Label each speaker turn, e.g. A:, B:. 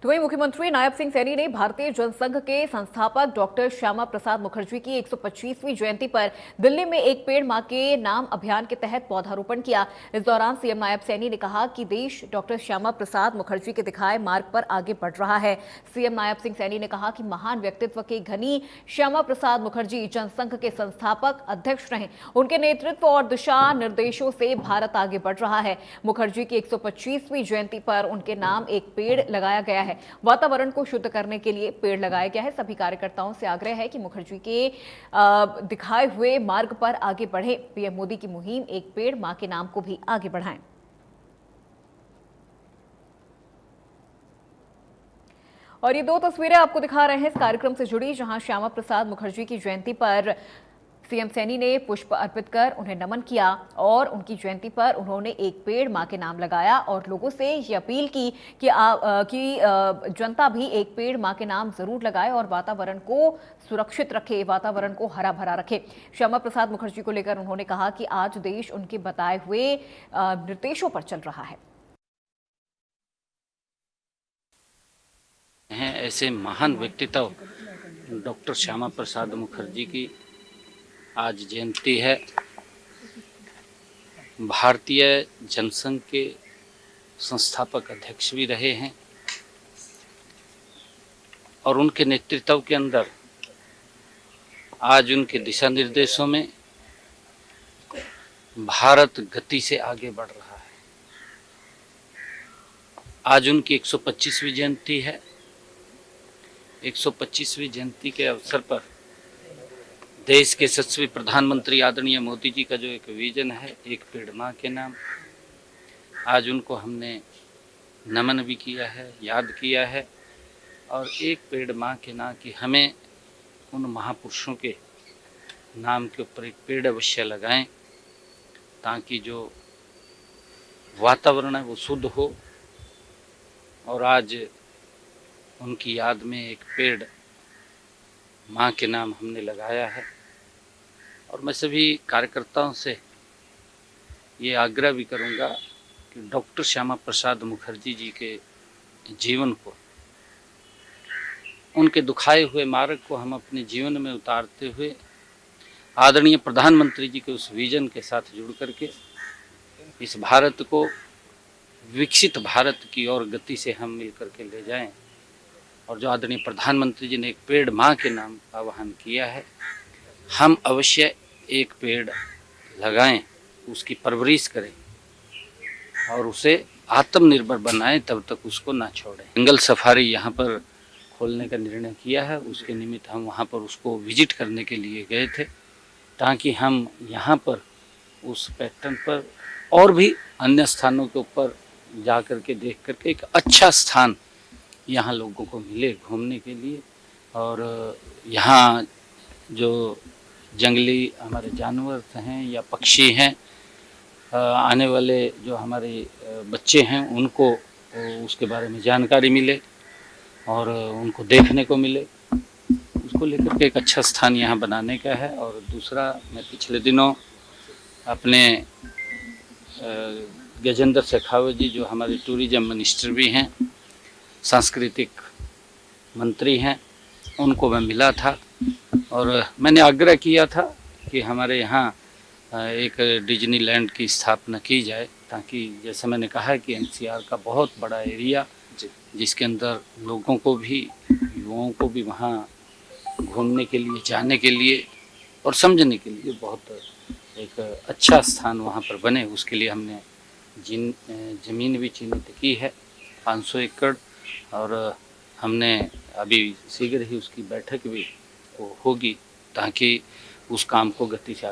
A: तो वहीं मुख्यमंत्री नायब सिंह सैनी ने भारतीय जनसंघ के संस्थापक डॉक्टर श्यामा प्रसाद मुखर्जी की 125वीं जयंती पर दिल्ली में एक पेड़ मां के नाम अभियान के तहत पौधारोपण किया। इस दौरान सीएम नायब सैनी ने कहा कि देश डॉक्टर श्यामा प्रसाद मुखर्जी के दिखाए मार्ग पर आगे बढ़ रहा है। सीएम नायब सिंह सैनी ने कहा कि महान व्यक्तित्व के धनी श्यामा प्रसाद मुखर्जी जनसंघ के संस्थापक अध्यक्ष रहे। उनके नेतृत्व और दिशा निर्देशों से भारत आगे बढ़ रहा है। मुखर्जी की 125वीं जयंती पर उनके नाम एक पेड़ लगाया गया है। वातावरण को शुद्ध करने के लिए पेड़ लगाया गया है। सभी कार्यकर्ताओं से आग्रह है कि मुखर्जी के दिखाए हुए मार्ग पर आगे बढ़े। पीएम मोदी की मुहिम एक पेड़ मां के नाम को भी आगे बढ़ाएं। और ये दो तस्वीरें आपको दिखा रहे हैं इस कार्यक्रम से जुड़ी, जहां श्यामा प्रसाद मुखर्जी की जयंती पर सीएम सैनी ने पुष्प अर्पित कर उन्हें नमन किया और उनकी जयंती पर उन्होंने एक पेड़ मां के नाम लगाया और लोगों से ये अपील की कि जनता भी एक पेड़ मां के नाम जरूर लगाए और वातावरण को सुरक्षित रखे, वातावरण को हरा भरा रखे। श्यामा प्रसाद मुखर्जी को लेकर उन्होंने कहा कि आज देश उनके बताए हुए निर्देशों पर चल रहा है।
B: ऐसे महान व्यक्तित्व डॉक्टर श्यामा प्रसाद मुखर्जी की आज जयंती है। भारतीय जनसंघ के संस्थापक अध्यक्ष भी रहे हैं और उनके नेतृत्व के अंदर आज उनके दिशा निर्देशों में भारत गति से आगे बढ़ रहा है। आज उनकी 125वीं जयंती है। 125वीं जयंती के अवसर पर देश के यशस्वी प्रधानमंत्री आदरणीय मोदी जी का जो एक विजन है, एक पेड़ मां के नाम, आज उनको हमने नमन भी किया है, याद किया है। और एक पेड़ मां के नाम की हमें उन महापुरुषों के नाम के ऊपर एक पेड़ अवश्य लगाएं, ताकि जो वातावरण है वो शुद्ध हो। और आज उनकी याद में एक पेड़ मां के नाम हमने लगाया है। और मैं सभी कार्यकर्ताओं से ये आग्रह भी करूंगा कि डॉक्टर श्यामा प्रसाद मुखर्जी जी के जीवन को, उनके दुखाए हुए मार्ग को हम अपने जीवन में उतारते हुए आदरणीय प्रधानमंत्री जी के उस विजन के साथ जुड़ करके इस भारत को विकसित भारत की ओर गति से हम मिल करके ले जाएं। और जो आदरणीय प्रधानमंत्री जी ने एक पेड़ मां के नाम का आह्वान किया है, हम अवश्य एक पेड़ लगाएं, उसकी परवरिश करें और उसे आत्मनिर्भर बनाएं, तब तक उसको ना छोड़ें। जंगल सफारी यहाँ पर खोलने का निर्णय किया है, उसके निमित्त हम वहाँ पर उसको विजिट करने के लिए गए थे, ताकि हम यहाँ पर उस पैटर्न पर और भी अन्य स्थानों के ऊपर जा कर के देख करके एक अच्छा स्थान यहाँ लोगों को मिले घूमने के लिए। और यहाँ जो जंगली हमारे जानवर हैं या पक्षी हैं, आने वाले जो हमारे बच्चे हैं, उनको उसके बारे में जानकारी मिले और उनको देखने को मिले। उसको लेकर के एक अच्छा स्थान यहाँ बनाने का है। और दूसरा, मैं पिछले दिनों अपने गजेंद्र शेखावत जी, जो हमारे टूरिज्म मिनिस्टर भी हैं, सांस्कृतिक मंत्री हैं, उनको मैं मिला था और मैंने आग्रह किया था कि हमारे यहाँ एक डिज्नीलैंड की स्थापना की जाए, ताकि जैसे मैंने कहा कि एनसीआर का बहुत बड़ा एरिया, जिसके अंदर लोगों को भी, युवाओं को भी वहाँ घूमने के लिए, जाने के लिए और समझने के लिए बहुत एक अच्छा स्थान वहाँ पर बने। उसके लिए हमने ज़मीन भी चिन्हित की है 500 एकड़, और हमने अभी शीघ्र ही उसकी बैठक भी होगी, ताकि उस काम को गति से